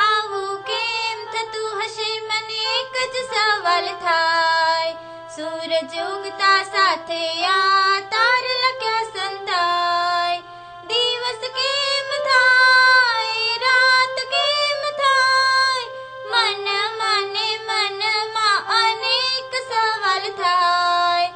આવું કેમ થતું હશે મને એક જ સવાલ થાય, સૂરજ ઉગતા સાથે આ તારલા ક્યાં સંતાય, દિવસ કેમ થાય રાત કેમ થાય, મનમાં અનેક સવાલ થાય,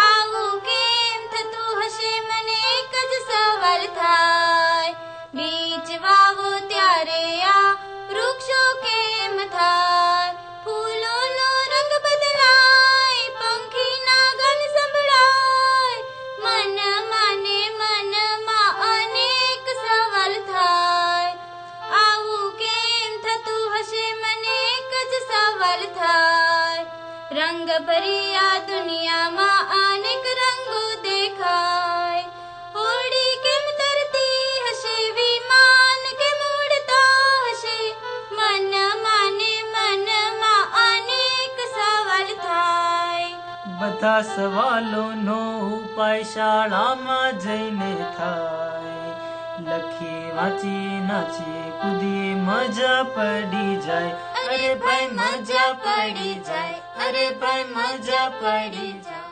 આવું કેમ થતું હશે મને એક જ સવાલ થાય, બીજ વાવો ત્યારે આ વૃક્ષો કેમ થાય, ફૂલોનો રંગ બદલાય, પંખીના ગન સંભળાય, મનમાં અનેક સવાલ થાય, આવું કેમ થતું હશે મને એક જ સવાલ થાય, રંગ ભરી આ દુનિયામાં અનેક રંગો દેખાય, હોડી કેમ તરતી હશે, વિમાન કેમ ઉડતા હશે, મનમાં અનેક સવાલ થાય. બધા સવાલોનો ઉપાય શાળામાં જઈને થાય, લખીએ વાંચીએ નાચીએ કૂદીએ મજા પડી જાય, અરે ભાઈ મજા પડી જાય, અરે ભાઈ મજા પડી જાય.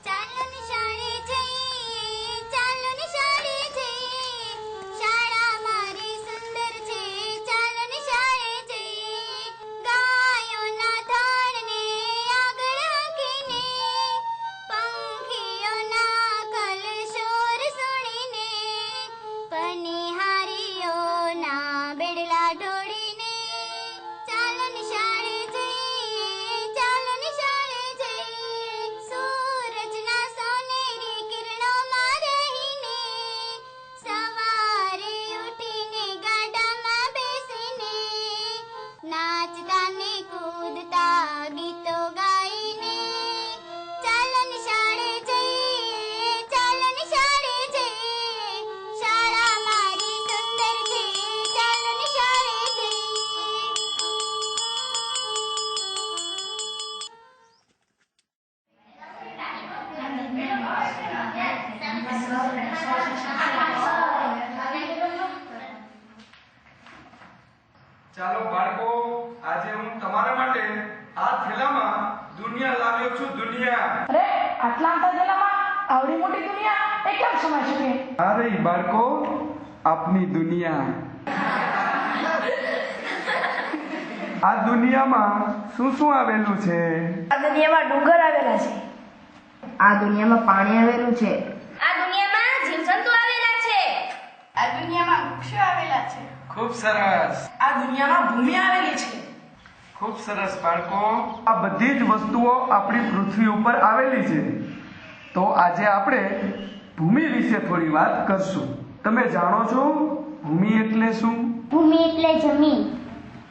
ચાલો નિશાળે જઈએ, ચાલો નિશાળે જઈએ, શાળા મારી સુંદર છે, ચાલો નિશાળે જઈએ, ગાયોના ધણને આગળ હાંકીને, પંખીઓના કલશોર સુણીને, પનિહારીઓના બેડલા ઢોળીને, ચાલો નિશાળે જઈએ, ચાલો નિશાળે જઈએ, સૂરજના સોનેરી કિરણોમાં રહીને, સવારે ઉઠીને ગાડામાં બેસીને, નાચતા ને કૂદતા ગીતો ગાઈને, ચાલો નિશાળે જઈએ, ચાલો નિશાળે જઈએ, શાળા મારી સુંદર છે, ચાલો નિશાળે જઈએ. ચાલો બાળકો, આજે હું તમારા માટે આ થેલામાં દુનિયા લાવ્યો છું. દુનિયા. અરે આટલા મોટા થેલામાં આવડી મોટી દુનિયા એ કેમ સમાઈ શકે? અરે બાળકો, આપની દુનિયા. આ દુનિયામાં શું શું આવેલું છે? આ દુનિયામાં ડુંગર આવેલા છે, આ દુનિયામાં પાણી આવેલું છે, આ દુનિયામાં જીવજંતુ આવેલા છે, આ દુનિયામાં વૃક્ષો આવેલા છે, ખૂબ સરસ. આ દુનિયામાં ભૂમિ આવેલી છે. ખૂબ સરસ બાળકો. આ બધી જ વસ્તુઓ આપણી પૃથ્વી ઉપર આવેલી છે. તો આજે આપણે ભૂમિ વિશે થોડી વાત કરશું. તમે જાણો છો ભૂમિ એટલે શું? ભૂમિ એટલે જમીન.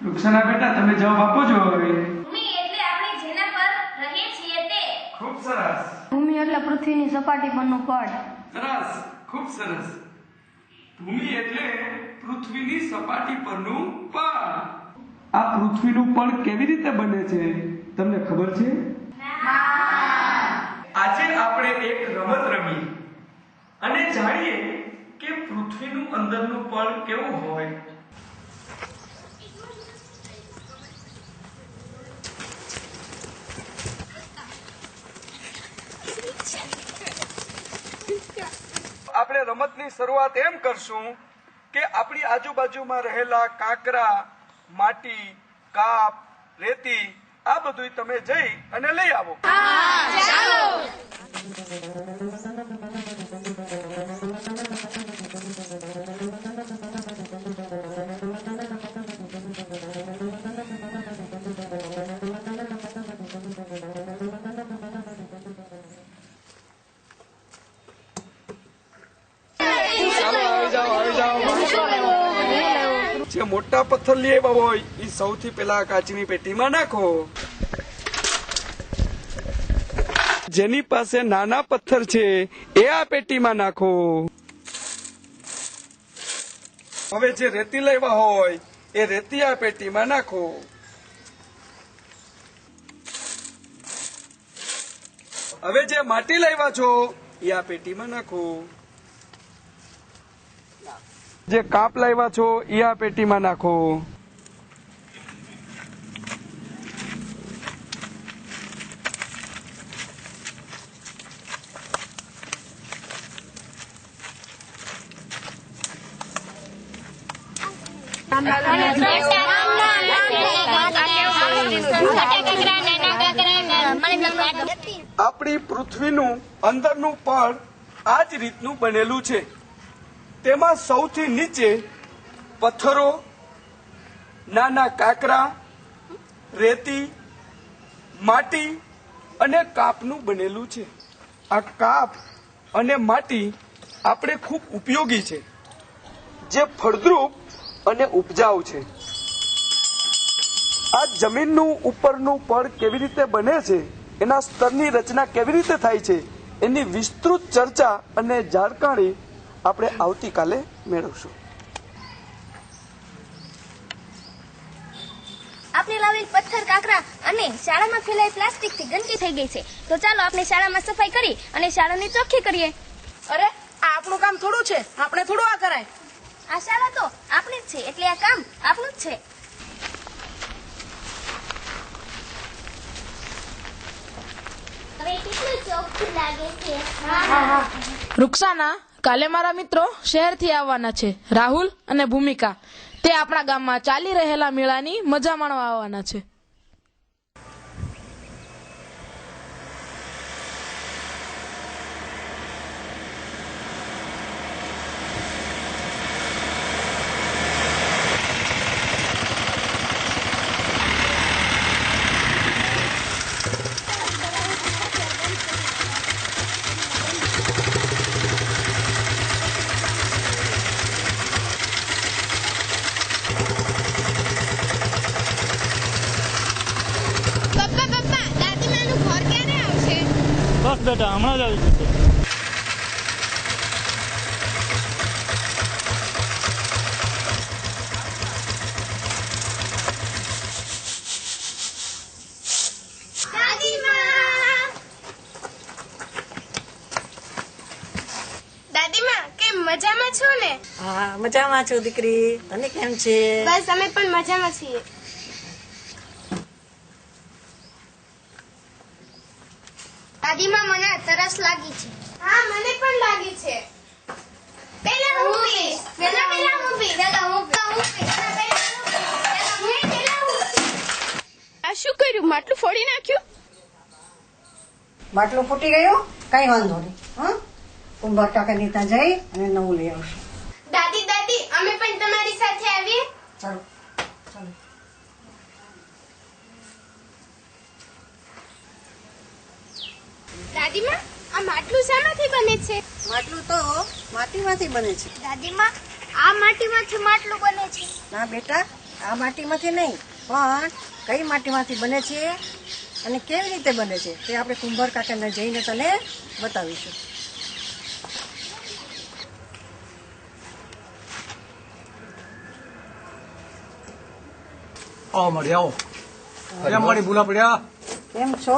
રૂક્ષના બેટા, તમે જવાબ આપો છો હવે. ભૂમિ એટલે આપણે જેના પર રહીએ છીએ તે. ખૂબ સરસ. ભૂમિ એટલે પૃથ્વીની સપાટી પરનું પડ. સરસ, ખૂબ સરસ. ભૂમિ એટલે પૃથ્વીની સપાટી પરનું પડ. આ પૃથ્વીનું પડ કેવી રીતે બને છે તમને ખબર છે? આજે આપણે એક રમત રમી અને જાણીએ કે પૃથ્વીનું અંદરનું પડ કેવું હોય. આપણે રમતની શરૂઆત એમ કરશું કે આપણી આજુબાજુમાં રહેલા કાંકરા, માટી, કાપ, રેતી આ બધું તમે જઈ અને લઈ આવો. મોટા પથ્થર લઈ આવ્યા હોય એ સૌથી પહેલા કાચની પેટીમાં નાખો. જેની પાસે નાના પથ્થર છે એ આ પેટીમાં નાખો. હવે જે રેતી લાવ્યા હોય એ રેતી આ પેટીમાં નાખો. હવે જે માટી લાવ્યા છો એ આ પેટીમાં નાખો. જે કાપ લાવ્યા છો એ આ પેટીમાં નાખો. આપણી પૃથ્વીનું અંદરનું પડ આ જ રીતનું બનેલું છે. તેમાં સૌથી નીચે પથ્થરો, નાના કાંકરા, રેતી, માટી અને કાપનું બનેલું છે. આ કાપ અને માટી આપણે ખૂબ ઉપયોગી છે, જે ફળદ્રુપ અને ઉપજાઉ છે. આ જમીનનું ઉપરનું પડ કેવી રીતે બને છે, એના સ્તરની રચના કેવી રીતે થાય છે, એની વિસ્તૃત ચર્ચા અને જાણકારી આપણે આવતીકાલે મેળવશું. આપણે લાવેલ પથ્થર, કાંકરા અને શાળામાં ફેલાયેલ પ્લાસ્ટિકથી ગંદકી થઈ ગઈ છે. તો ચાલો આપણે શાળામાં સફાઈ કરી અને શાળાને ચોખ્ખી કરીએ. અરે આ આપણું કામ થોડું છે, આપણે થોડું આ કરાય. આ શાળા તો આપણી જ છે, એટલે આ કામ આપણું જ છે. હવે કેટલું ચોખ્ખું લાગે છે. રૂક્ષાના, કાલે મારા મિત્રો શહેરથી આવવાના છે. રાહુલ અને ભૂમિકા તે આપણા ગામમાં ચાલી રહેલા મેળાની મજા માણવા આવવાના છે. બસ બેટા, હમણાં જ આવી જશે. દાદીમા, કેમ મજામાં છો ને? હા, મજામાં છું દીકરી. તને કેમ છે? બસ અમે પણ મજામાં છીએ. દાદીમા, મને તરસ લાગી છે. હા, મને પણ લાગી છે. પહેલા હું પીશ. પહેલા હું પીશ. પહેલા હું પીશ. આ શું કર્યું? માટલું ફોડી નાખ્યું? માટલું ફૂટી ગયું? કઈ વાંધો નહીં. હા, કુંભાર કાકાની ત્યાં જઈ અને નવું લઈ આવશું. દાદી, દાદી, અમે પણ તમારી સાથે આવીએ. ચાલો ચાલો. દાદીમા, આ માટલું શામાંથી બને છે? માટલું તો માટીમાંથી બને છે. દાદીમા, આ માટીમાંથી માટલું બને છે? ના બેટા, આ માટીમાંથી નહીં, પણ કઈ માટીમાંથી બને છે અને કેવી રીતે બને છે તે આપણે કુંભાર કાકાને જઈને તને બતાવીશું. આવો મળી આવો. કેમ મળી ભૂલા પડ્યા? કેમ છો?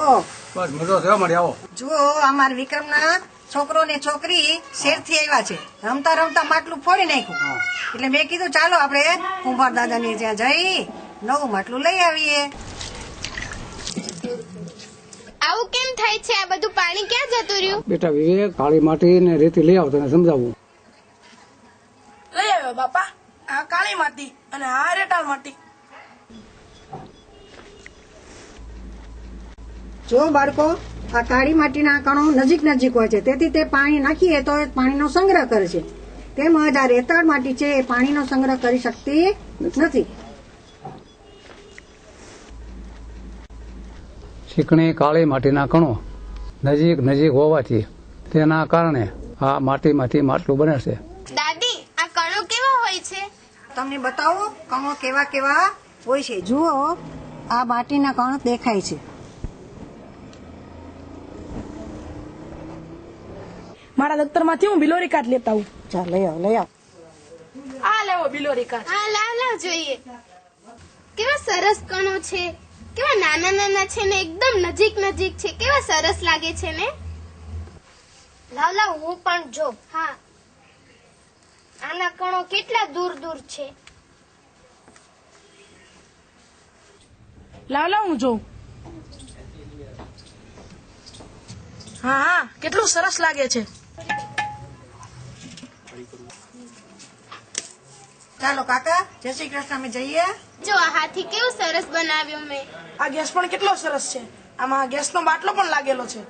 બસ મજો થયો. મળી આવો. જુઓ, અમારા વિક્રમના છોકરો ને છોકરી શેરથી આવ્યા છે. રમતા રમતા માટલું ફોડી નાખ્યું. એટલે મેં કીધું ચાલો આપણે કુંભાર દાદાની ત્યાં જઈ નવું માટલું લઈ આવીએ. આવું કેમ થાય છે? આ બધું પાણી ક્યાં જતું રહ્યું? બેટા વિવેક, કાળી માટી ને રેતી લઈ આવો, તને સમજાવું. લઈ આવ્યો બાપા. આ કાળી માટી અને આ રેટાળ માટી. જો બાળકો, આ કાળી માટીના કણો નજીક નજીક હોય છે, તેથી તે પાણી નાખીએ તો એ પાણીનો સંગ્રહ કરે છે. તેમજ આ રેતાળ માટી છે એ પાણીનો સંગ્રહ કરી શકતી નથી. ચીકણી કાળી માટીના કણો નજીક નજીક હોવાથી તેના કારણે આ માટીમાંથી માટલું બને છે. દાદી, આ કણો કેવા હોય છે? તો તમને બતાવો કણો કેવા કેવા હોય છે. જુઓ આ માટીના કણ દેખાય છે. મારા દફતરમાંથી હું બિલોરી કાચ લેતા આવું. ચાલ લઈ આવ લઈ આવ. આ લેવો બિલોરી કાચ. હા લાવ જોઈએ. કેવા સરસ કણો છે, કેવા નાના નાના છે ને એકદમ નજીક નજીક છે. કેવા સરસ લાગે છે ને. લાવ હું પણ જો. હા, આના કણો કેટલા દૂર દૂર છે. લાવ હું જોઉં. હા કેટલું સરસ લાગે છે. ચાલો કાકા, જય શ્રી કૃષ્ણ. અમે જઈએ. જો આ હાથી કેવું સરસ બનાવ્યો મેં. આ ગેસ પણ કેટલો સરસ છે. આમાં ગેસનો બાટલો પણ લાગેલો છે.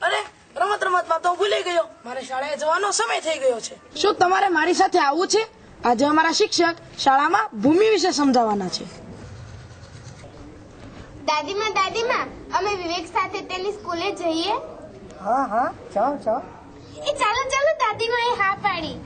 અરે રમત રમતમાં તો હું ભૂલી ગયો. મારે શાળાએ જવાનો સમય થઈ ગયો છે. શું તમારે મારી સાથે આવવું છે? આજે અમારા શિક્ષક શાળામાં ભૂમિ વિશે સમજાવવાના છે. દાદીમાં અમે વિવેક સાથે તેની સ્કૂલે જઈએ. હા જાઓ. એ ચાલો દાદીમાં એ હા પાડી.